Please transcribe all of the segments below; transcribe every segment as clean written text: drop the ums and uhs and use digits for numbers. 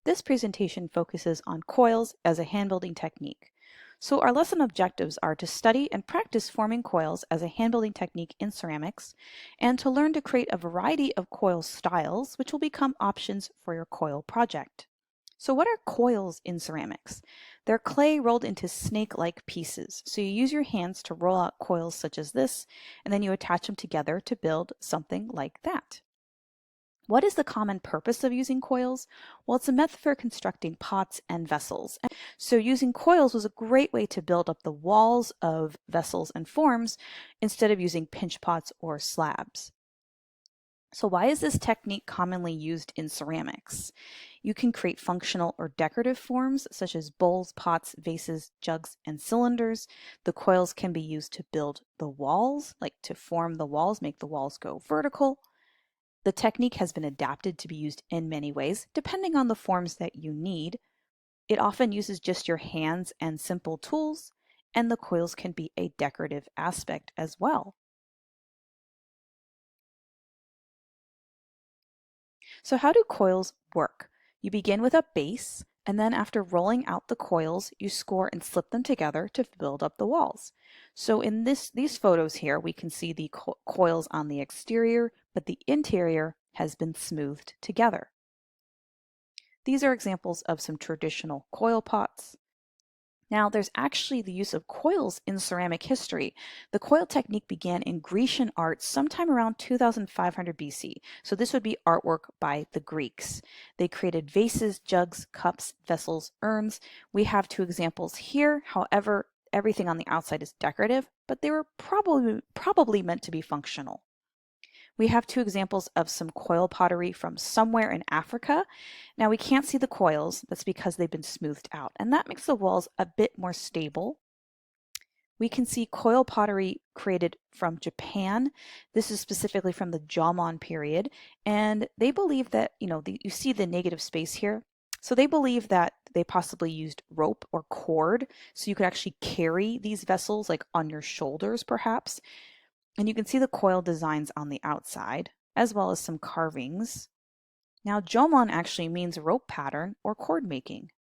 This presentation focuses on coils as a hand building technique. So our lesson objectives are to study and practice forming coils as a hand building technique in ceramics, and to learn to create a variety of coil styles, which will become options for your coil project. So what are coils in ceramics? They're clay rolled into snake-like pieces. So you use your hands to roll out coils such as this, and then you attach them together to build something like that. What is the common purpose of using coils? Well, it's a method for constructing pots and vessels. So using coils was a great way to build up the walls of vessels and forms instead of using pinch pots or slabs. So why is this technique commonly used in ceramics? You can create functional or decorative forms such as bowls, pots, vases, jugs, and cylinders. The coils can be used to build the walls, like to form the walls, make the walls go vertical. The technique has been adapted to be used in many ways, depending on the forms that you need. It often uses just your hands and simple tools, and the coils can be a decorative aspect as well. So how do coils work? You begin with a base, and then after rolling out the coils, you score and slip them together to build up the walls. So in these photos here, we can see the coils on the exterior, but the interior has been smoothed together. These are examples of some traditional coil pots. Now, there's actually the use of coils in ceramic history. The coil technique began in Grecian art sometime around 2500 BC. So this would be artwork by the Greeks. They created vases, jugs, cups, vessels, urns. We have two examples here. However, everything on the outside is decorative, but they were probably meant to be functional. We have two examples of some coil pottery from somewhere in Africa. Now we can't see the coils, that's because they've been smoothed out, and that makes the walls a bit more stable. We can see coil pottery created from Japan. This is specifically from the Jomon period, and they believe that, you see the negative space here. So they believe that they possibly used rope or cord, so you could actually carry these vessels like on your shoulders perhaps. And you can see the coil designs on the outside, as well as some carvings. Now, jomon actually means rope pattern or cord making.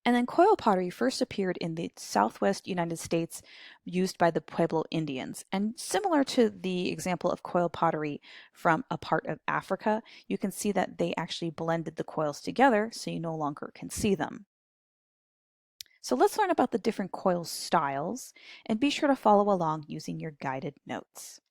And then coil pottery first appeared in the southwest United States, used by the Pueblo Indians. And similar to the example of coil pottery from a part of Africa, you can see that they actually blended the coils together so you no longer can see them. So let's learn about the different coil styles, and be sure to follow along using your guided notes.